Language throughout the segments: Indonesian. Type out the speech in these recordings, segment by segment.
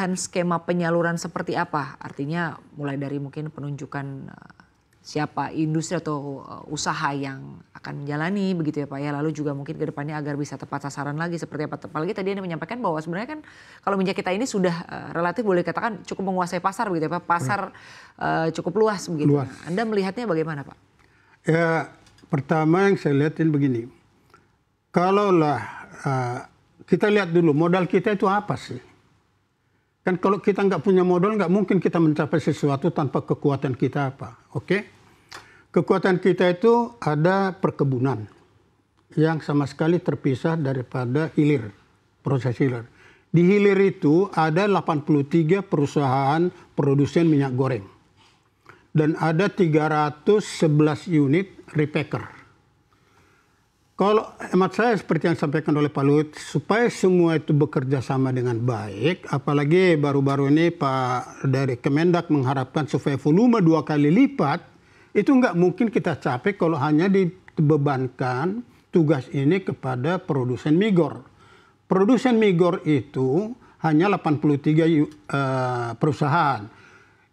perubahan skema penyaluran seperti apa? Artinya mulai dari mungkin penunjukan siapa industri atau usaha yang akan menjalani begitu ya Pak ya. Lalu juga mungkin ke depannya agar bisa tepat sasaran lagi seperti apa. Apalagi tadi Anda menyampaikan bahwa sebenarnya kan kalau minyak kita ini sudah relatif boleh katakan cukup menguasai pasar begitu ya Pak. Pasar cukup luas begitu. Luas. Anda melihatnya bagaimana Pak? Ya, pertama yang saya lihatin begini. Kalaulah kita lihat dulu modal kita itu apa sih? Kan kalau kita nggak punya modal nggak mungkin kita mencapai sesuatu tanpa kekuatan kita apa. Oke? Kekuatan kita itu ada perkebunan yang sama sekali terpisah daripada hilir, proses hilir. Di hilir itu ada 83 perusahaan produsen minyak goreng. Dan ada 311 unit repacker. Kalau hemat saya seperti yang disampaikan oleh Pak Luhut, supaya semua itu bekerja sama dengan baik, apalagi baru-baru ini Pak dari Kemendak mengharapkan supaya volume 2 kali lipat, itu nggak mungkin kita capai kalau hanya dibebankan tugas ini kepada produsen migor. Produsen migor itu hanya 83 perusahaan.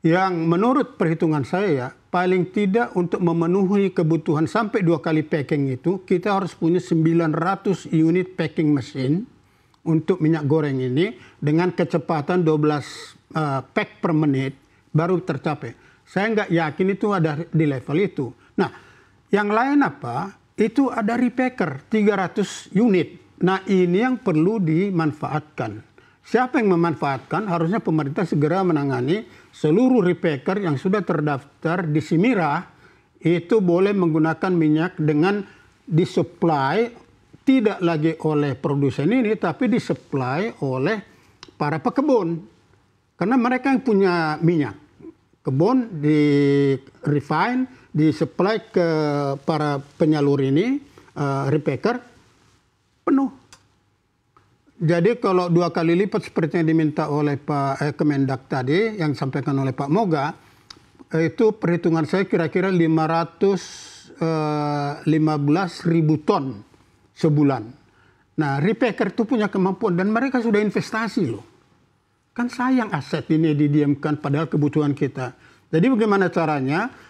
Yang menurut perhitungan saya paling tidak untuk memenuhi kebutuhan sampai 2 kali packing itu kita harus punya 900 unit packing mesin untuk minyak goreng ini dengan kecepatan 12 pack per menit baru tercapai. Saya nggak yakin itu ada di level itu. Nah, yang lain apa? Itu ada repacker 300 unit. Nah, ini yang perlu dimanfaatkan. Siapa yang memanfaatkan? Harusnya pemerintah segera menangani seluruh repacker yang sudah terdaftar di Simira itu boleh menggunakan minyak dengan disuplai tidak lagi oleh produsen ini tapi disuplai oleh para pekebun. Karena mereka yang punya minyak. Kebun di refine, disuplai ke para penyalur ini, repacker, penuh. Jadi kalau 2 kali lipat seperti yang diminta oleh Pak Kemendak tadi, yang disampaikan oleh Pak Moga, itu perhitungan saya kira-kira 515.000 ton sebulan. Nah, repacker itu punya kemampuan dan mereka sudah investasi loh. Kan sayang aset ini didiamkan padahal kebutuhan kita. Jadi bagaimana caranya?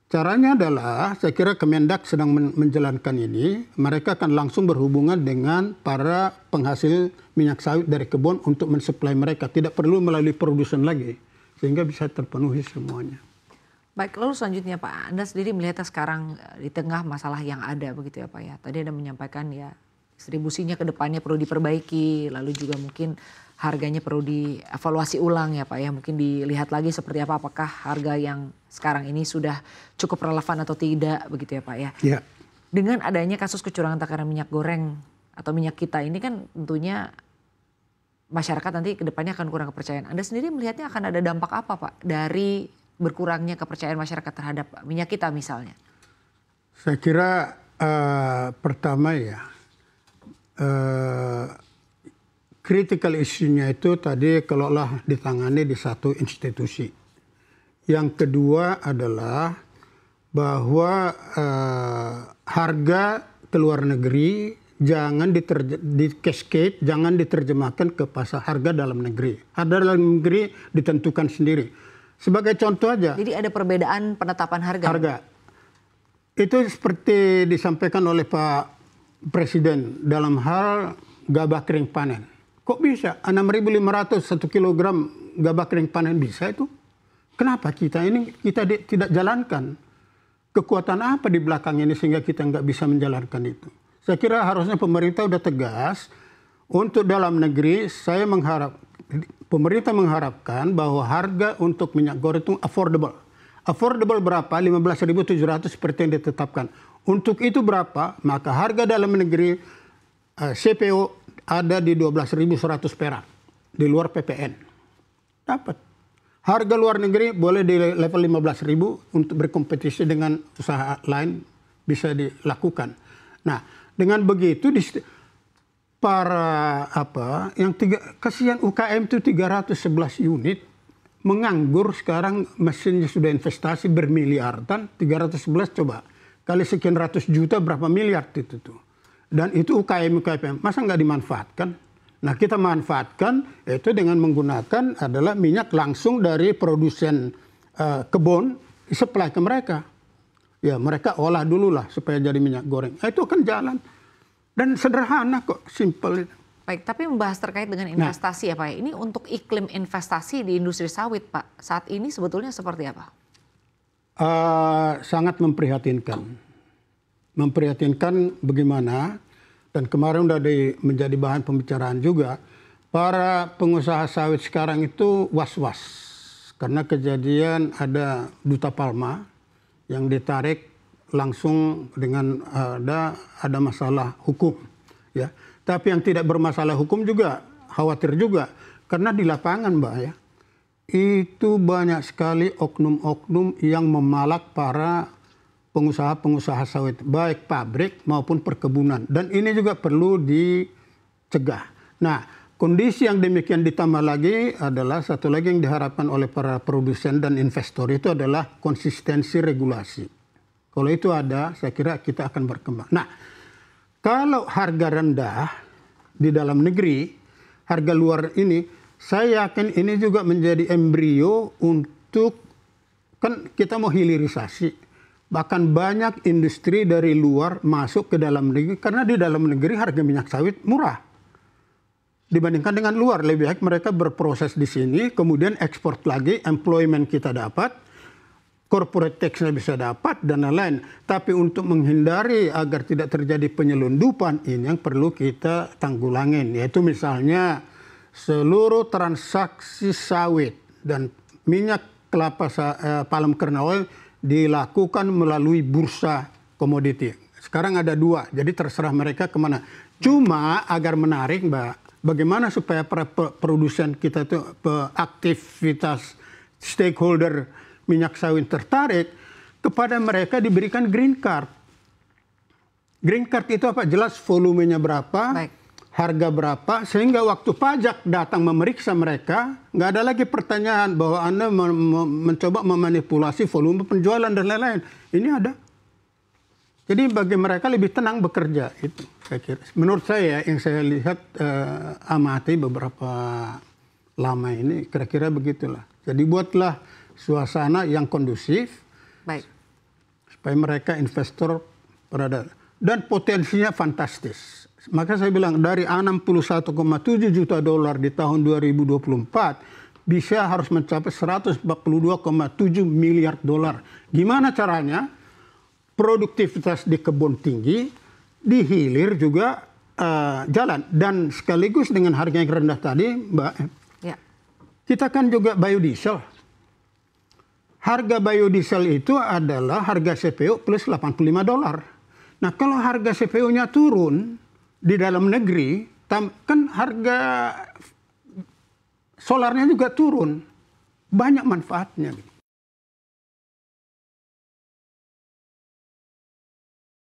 Caranya adalah saya kira Kemendak sedang menjalankan ini. Mereka akan langsung berhubungan dengan para penghasil minyak sawit dari kebun untuk mensuplai mereka. Tidak perlu melalui produsen lagi. Sehingga bisa terpenuhi semuanya. Baik, lalu selanjutnya Pak, Anda sendiri melihatnya sekarang di tengah masalah yang ada begitu ya Pak ya. Tadi Anda menyampaikan ya distribusinya ke depannya perlu diperbaiki. Lalu juga mungkin harganya perlu dievaluasi ulang ya Pak ya. Mungkin dilihat lagi seperti apa, apakah harga yang sekarang ini sudah cukup relevan atau tidak begitu ya Pak ya. Ya. Dengan adanya kasus kecurangan takaran minyak goreng atau minyak kita ini kan tentunya masyarakat nanti ke depannya akan kurang kepercayaan. Anda sendiri melihatnya akan ada dampak apa Pak dari berkurangnya kepercayaan masyarakat terhadap minyak kita misalnya? Saya kira pertama ya, critical issue-nya itu tadi kalaulah ditangani di satu institusi. Yang kedua adalah bahwa harga ke luar negeri jangan di-cascade, jangan diterjemahkan ke pasar harga dalam negeri. Harga dalam negeri ditentukan sendiri. Sebagai contoh aja. Jadi ada perbedaan penetapan harga. Itu seperti disampaikan oleh Pak Presiden dalam hal gabah kering panen. Kok bisa? 6.500 1 kilogram gabah kering panen bisa itu? Kenapa kita tidak jalankan? Kekuatan apa di belakang ini sehingga kita nggak bisa menjalankan itu? Saya kira harusnya pemerintah udah tegas. Untuk dalam negeri, pemerintah mengharapkan bahwa harga untuk minyak goreng itu affordable. Affordable berapa? 15.700 seperti yang ditetapkan. Untuk itu berapa? Maka harga dalam negeri CPO ada di 12.100 perak. Di luar PPN. Dapat. Harga luar negeri boleh di level 15.000 untuk berkompetisi dengan usaha lain bisa dilakukan. Nah, dengan begitu kasihan UKM itu 311 unit menganggur sekarang mesinnya sudah investasi bermiliaran, 311 coba kali sekian ratus juta berapa miliar itu tuh. Dan itu UKM masa nggak dimanfaatkan? Nah, kita manfaatkan itu dengan menggunakan adalah minyak langsung dari produsen kebun, supply ke mereka. Ya, mereka olah dulu lah supaya jadi minyak goreng. Nah, itu akan jalan. Dan sederhana kok, simple. Baik, tapi membahas terkait dengan investasi ya Pak. Ini untuk iklim investasi di industri sawit Pak. Saat ini sebetulnya seperti apa? Sangat memprihatinkan. Memprihatinkan bagaimana, dan kemarin sudah menjadi bahan pembicaraan juga, para pengusaha sawit sekarang itu was-was. Karena kejadian ada duta palma yang ditarik langsung dengan ada masalah hukum. Ya. Tapi yang tidak bermasalah hukum juga khawatir juga. Karena di lapangan Mbak ya, itu banyak sekali oknum-oknum yang memalak para pengusaha-pengusaha sawit, baik pabrik maupun perkebunan. Dan ini juga perlu dicegah. Nah, kondisi yang demikian ditambah lagi adalah satu lagi yang diharapkan oleh para produsen dan investor itu adalah konsistensi regulasi. Kalau itu ada, saya kira kita akan berkembang. Nah, kalau harga rendah di dalam negeri, harga luar ini, saya yakin ini juga menjadi embrio untuk, kan kita mau hilirisasi. Bahkan banyak industri dari luar masuk ke dalam negeri karena di dalam negeri harga minyak sawit murah. Dibandingkan dengan luar, lebih baik mereka berproses di sini, kemudian ekspor lagi, employment kita dapat, corporate tax-nya bisa dapat, dan lain-lain. Tapi untuk menghindari agar tidak terjadi penyelundupan, ini yang perlu kita tanggulangin. Yaitu misalnya seluruh transaksi sawit dan minyak kelapa palm kernel oil dilakukan melalui bursa komoditi. Sekarang ada 2, jadi terserah mereka kemana. Cuma agar menarik Mbak, bagaimana supaya para produsen kita itu aktivitas stakeholder minyak sawit tertarik, kepada mereka diberikan green card. Green card itu apa? Jelas volumenya berapa, harga berapa, sehingga waktu pajak datang memeriksa mereka, nggak ada lagi pertanyaan bahwa Anda mencoba memanipulasi volume penjualan dan lain-lain. Ini ada. Jadi bagi mereka lebih tenang bekerja. Itu saya kira. Menurut saya yang saya lihat amati beberapa lama ini, kira-kira begitulah. Jadi buatlah suasana yang kondusif, supaya mereka investor berada. Dan potensinya fantastis. Maka saya bilang dari 61,7 juta dolar di tahun 2024 bisa harus mencapai 142,7 miliar dolar. Gimana caranya? Produktivitas di kebun tinggi, di hilir juga jalan. Dan sekaligus dengan harga yang rendah tadi, Mbak, kita kan juga biodiesel. Harga biodiesel itu adalah harga CPO plus 85 dolar. Nah, kalau harga CPO-nya turun di dalam negeri, kan harga solarnya juga turun. Banyak manfaatnya.